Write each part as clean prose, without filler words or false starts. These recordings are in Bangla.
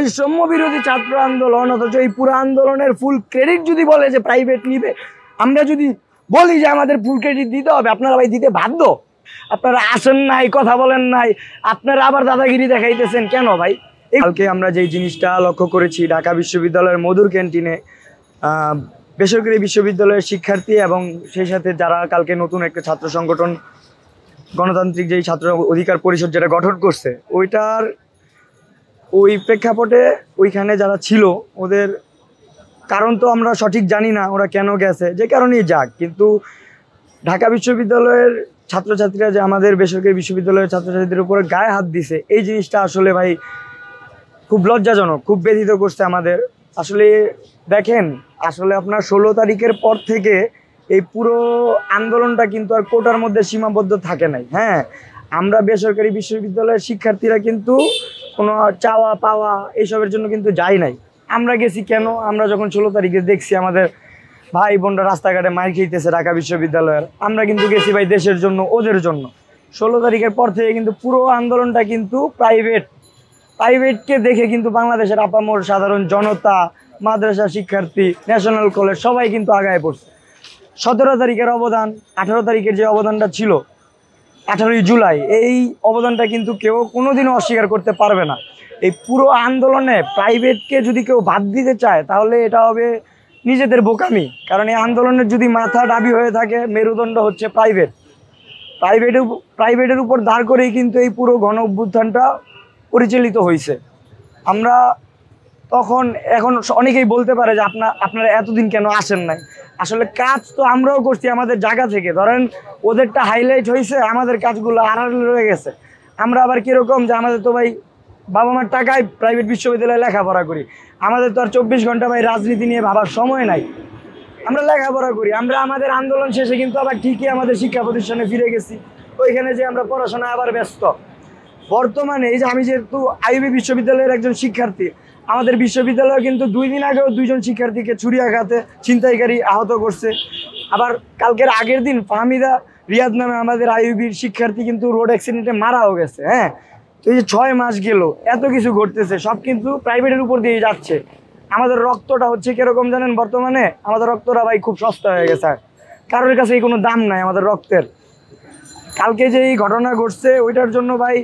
বৈষম্য বিরোধী ছাত্র আন্দোলন, অথচ এই পুরো আন্দোলনের ফুল ক্রেডিট যদি বলে যে প্রাইভেট নিবে, আমরা যদি বলি যে আমাদের ফুল ক্রেডিট দিতে হবে, আপনারা ভাই দিতে বাধ্য। আপনারা আসেন নাই, কথা বলেন নাই, আপনারা আবার দাদাগিরি দেখাইতেছেন কেন ভাই? কালকে আমরা যেই জিনিসটা লক্ষ্য করেছি, ঢাকা বিশ্ববিদ্যালয়ের মধুর ক্যান্টিনে বেসরকারি বিশ্ববিদ্যালয়ের শিক্ষার্থী এবং সেই সাথে যারা কালকে নতুন একটা ছাত্র সংগঠন গণতান্ত্রিক যেই ছাত্র অধিকার পরিষদ যেটা গঠন করছে, ওই প্রেক্ষাপটে ওইখানে যারা ছিল ওদের কারণ তো আমরা সঠিক জানি না, ওরা কেন গেছে, যে কারণেই যাক, কিন্তু ঢাকা বিশ্ববিদ্যালয়ের ছাত্রছাত্রীরা যে আমাদের বেসরকারি বিশ্ববিদ্যালয়ের ছাত্রছাত্রীদের উপরে গায়ে হাত দিছে, এই জিনিসটা আসলে ভাই খুব লজ্জাজনক, খুব ব্যথিত করছে আমাদের। আসলে দেখেন, আসলে আপনার 16 তারিখের পর থেকে এই পুরো আন্দোলনটা কিন্তু আর কোটার মধ্যে সীমাবদ্ধ থাকে নাই। হ্যাঁ, আমরা বেসরকারি বিশ্ববিদ্যালয়ের শিক্ষার্থীরা কিন্তু কোনো চাওয়া পাওয়া এইসবের জন্য কিন্তু যাই নাই। আমরা গেছি কেন? আমরা যখন 16 তারিখে দেখছি আমাদের ভাই বোনরা রাস্তাঘাটে মাইর খেতেছে ঢাকা বিশ্ববিদ্যালয়ের, আমরা কিন্তু গেছি ভাই দেশের জন্য, ওদের জন্য। 16 তারিখের পর থেকে কিন্তু পুরো আন্দোলনটা কিন্তু প্রাইভেটকে দেখে কিন্তু বাংলাদেশের আপামর সাধারণ জনতা, মাদ্রাসা শিক্ষার্থী, ন্যাশনাল কলেজ সবাই কিন্তু আগায় পড়ছে। 17 তারিখের অবদান, 18 তারিখের যে অবদানটা ছিল, 18ই জুলাই, এই অবদানটা কিন্তু কেউ কোনোদিনও অস্বীকার করতে পারবে না। এই পুরো আন্দোলনে প্রাইভেটকে যদি কেউ বাদ দিতে চায় তাহলে এটা হবে নিজেদের বোকামি। কারণ এই আন্দোলনের যদি মাথা দাবি হয়ে থাকে, মেরুদণ্ড হচ্ছে প্রাইভেটের উপর দাঁড় করেই কিন্তু এই পুরো গণ অভ্যুত্থানটা পরিচালিত হয়েছে। আমরা এখন অনেকেই বলতে পারে যে আপনারা এতদিন কেন আসেন নাই। আসলে কাজ তো আমরাও করছি আমাদের জায়গা থেকে। ধরেন ওদেরটা হাইলাইট হয়েছে, আমাদের কাজগুলো আড়ালে রয়ে গেছে। আমরা আবার কীরকম যে আমাদের তো ভাই বাবা মার টাকায় প্রাইভেট বিশ্ববিদ্যালয়ে লেখাপড়া করি, আমাদের তো আর 24 ঘন্টা ভাই রাজনীতি নিয়ে ভাবার সময় নাই। আমরা লেখাপড়া করি, আমরা আমাদের আন্দোলন শেষে কিন্তু আবার ঠিকই আমাদের শিক্ষা প্রতিষ্ঠানে ফিরে গেছি, ওইখানে যে আমরা পড়াশোনায় আবার ব্যস্ত। বর্তমানে এই যে আমি যেহেতু আইইউবি বিশ্ববিদ্যালয়ের একজন শিক্ষার্থী, আমাদের বিশ্ববিদ্যালয়ে কিন্তু 2 দিন আগেও 2 জন শিক্ষার্থীকে ছুরিয়াঘাতে ছিনতাইকারী আহত করছে। আবার কালকের আগের দিন ফাহমিদা রিয়াদ নামে আমাদের আইইউবির শিক্ষার্থী কিন্তু রোড অ্যাক্সিডেন্টে মারাও গেছে। হ্যাঁ, তো এই যে 6 মাস গেল, এত কিছু ঘটতেছে, সব কিন্তু প্রাইভেটের উপর দিয়ে যাচ্ছে। আমাদের রক্তটা হচ্ছে কীরকম জানেন? বর্তমানে আমাদের রক্তটা ভাই খুব সস্তা হয়ে গেছে, কারোর কাছে কোনো দাম নাই আমাদের রক্তের। কালকে যে এই ঘটনা ঘটছে ওইটার জন্য ভাই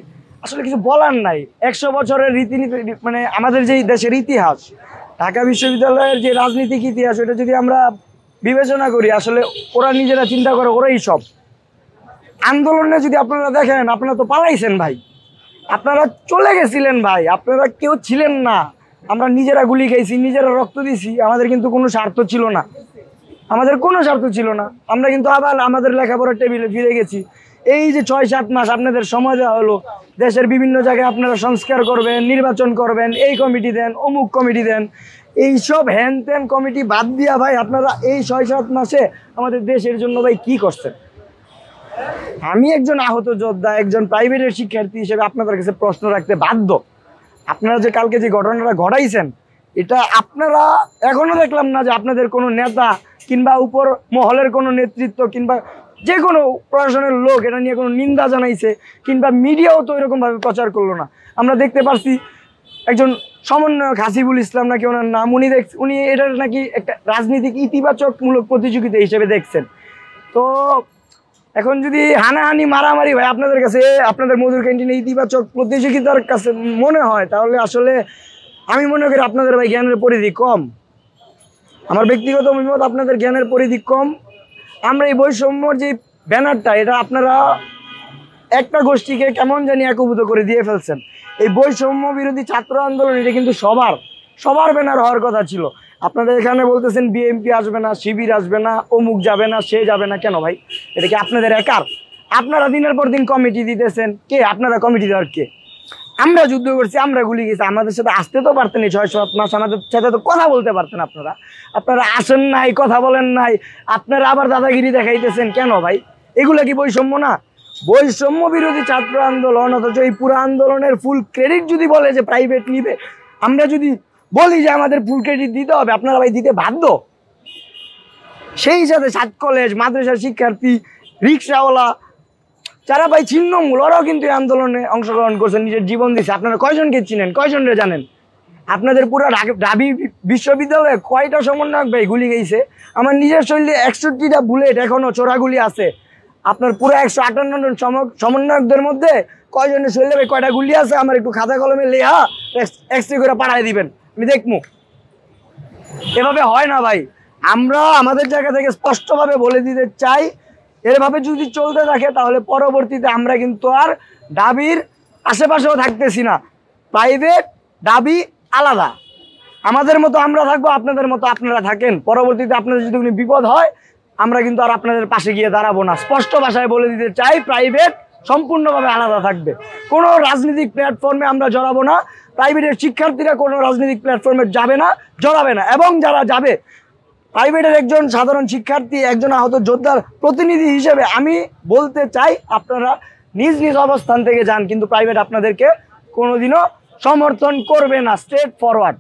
আসলে কিছু বলার নাই। 100 বছরের রীতিনীতি, মানে আমাদের যেই দেশের ইতিহাস, ঢাকা বিশ্ববিদ্যালয়ের যে রাজনীতিক ইতিহাস, ওটা যদি আমরা বিবেচনা করি, আসলে ওরা নিজেরা চিন্তা করে ওরাই সব। আন্দোলনে যদি আপনারা দেখেন, আপনারা তো পালাইছেন ভাই, আপনারা চলে গেছিলেন ভাই, আপনারা কেউ ছিলেন না। আমরা নিজেরা গুলি খাইছি, নিজেরা রক্ত দিছি, আমাদের কিন্তু কোনো স্বার্থ ছিল না, আমরা কিন্তু আবার আমাদের লেখাপড়ার টেবিলে ফিরে গেছি। এই যে 6-7 মাস আপনাদের সময় দেওয়া হলো, দেশের বিভিন্ন জায়গায় আপনারা সংস্কার করবেন, নির্বাচন করবেন, এই কমিটি দেন, অমুক কমিটি দেন, এইসব হ্যান ত্যান কমিটি বাদ দিয়া ভাই আপনারা এই 6-7 মাসে আমাদের দেশের জন্য ভাই কি করছেন? আমি একজন আহত যোদ্ধা, একজন প্রাইভেটের শিক্ষার্থী হিসেবে আপনাদের কাছে প্রশ্ন রাখতে বাধ্য। আপনারা যে কালকে যে ঘটনাটা ঘটাইছেন, এটা আপনারা এখনো দেখলাম না যে আপনাদের কোনো নেতা কিংবা উপর মহলের কোনো নেতৃত্ব কিংবা যে কোনো প্রশাসনের লোক এটা নিয়ে কোনো নিন্দা জানাইছে, কিংবা মিডিয়াও তো এরকমভাবে প্রচার করলো না। আমরা দেখতে পারছি একজন সমন্বয়ক হাসিবুল ইসলাম নাকি ওনার নাম, উনি এটার নাকি একটা রাজনীতিক ইতিবাচকমূলক প্রতিযোগিতা হিসেবে দেখছেন। তো এখন যদি হানাহানি মারামারি ভাই আপনাদের কাছে, আপনাদের মধুর ক্যান্টিনে ইতিবাচক প্রতিযোগিতার কাছে মনে হয়, তাহলে আসলে আমি মনে করি আপনাদের ভাই জ্ঞানের পরিধি কম। আমার ব্যক্তিগত অভিমত, আপনাদের জ্ঞানের পরিধি কম। আমরা এই বৈষম্যর যে ব্যানারটা, এটা আপনারা একটা গোষ্ঠীকে কেমন জানি একীভূত করে দিয়ে ফেলছেন। এই বৈষম্য বিরোধী ছাত্র আন্দোলন, এটা কিন্তু সবার ব্যানার হওয়ার কথা ছিল। আপনাদের এখানে বলতেছেন বিএমপি আসবে না, শিবির আসবে না, অমুক যাবে না, সে যাবে না, কেন ভাই? এটা কি আপনাদের একার? আপনারা দিনের পর দিন কমিটি দিতেছেন, কে আপনারা কমিটি দেওয়ার কে? আমরা যুদ্ধ করছি, আমরা গুলি গেছি, আমাদের সাথে আসতে তো পারতেন, 6-7 মাস আমাদের সাথে তো কথা বলতে পারতেন। আপনারা আসেন নাই, কথা বলেন নাই, আপনারা আবার দাদাগিরি দেখাইতেছেন কেন ভাই? এগুলো কি বৈষম্য না? বৈষম্য বিরোধী ছাত্র আন্দোলন, অথচ এই পুরো আন্দোলনের ফুল ক্রেডিট যদি বলে যে প্রাইভেট নিবে, আমরা যদি বলি যে আমাদের ফুল ক্রেডিট দিতে হবে, আপনারা ভাই দিতে বাধ্য। সেই সাথে ছাত্র কলেজ, মাদ্রাসার শিক্ষার্থী, রিক্সাওয়ালা, যারা ভাই ছিন্নমূল, ওরাও কিন্তু এই আন্দোলনে অংশগ্রহণ করছেন, নিজের জীবন দিচ্ছে। আপনারা কয়জনকে চিনেন, কয়জনরে জানেন? আপনাদের পুরো ঢাবি বিশ্ববিদ্যালয়ে কয়টা সমন্বয়ক ভাই গুলি গেছে? আমার নিজের শরীরে 61টা বুলেট এখনও চোরাগুলি আছে। আপনার পুরো 158 জন সমন্বয়কদের মধ্যে কয়জনের শরীরে ভাই কয়টা গুলি আছে আমার একটু খাতা কলমে লেখা এক্সরে করে পাঠাই দিবেন, আমি দেখবো। এভাবে হয় না ভাই। আমরা আমাদের জায়গা থেকে স্পষ্টভাবে বলে দিতে চাই, এভাবে যদি চলতে থাকে তাহলে পরবর্তীতে আমরা কিন্তু আর ঢাবির আশেপাশেও থাকতেছি না। প্রাইভেট ঢাবি আলাদা, আমাদের মতো আমরা থাকবো, আপনাদের মতো আপনারা থাকেন। পরবর্তীতে আপনাদের যদি কোনো বিপদ হয় আমরা কিন্তু আর আপনাদের পাশে গিয়ে দাঁড়াবো না। স্পষ্ট ভাষায় বলে দিতে চাই, প্রাইভেট সম্পূর্ণভাবে আলাদা থাকবে। কোনো রাজনৈতিক প্ল্যাটফর্মে আমরা জড়াবো না। প্রাইভেটের শিক্ষার্থীরা কোনো রাজনৈতিক প্ল্যাটফর্মে যাবে না, জড়াবে না। এবং যারা যাবে, প্রাইভেটের একজন সাধারণ শিক্ষার্থী, একজন আহত যোদ্ধার প্রতিনিধি হিসেবে আমি বলতে চাই, আপনারা নিজ নিজ অবস্থান থেকে যান, কিন্তু প্রাইভেট আপনাদেরকে কোনোদিনও সমর্থন করবে না। Straight forward.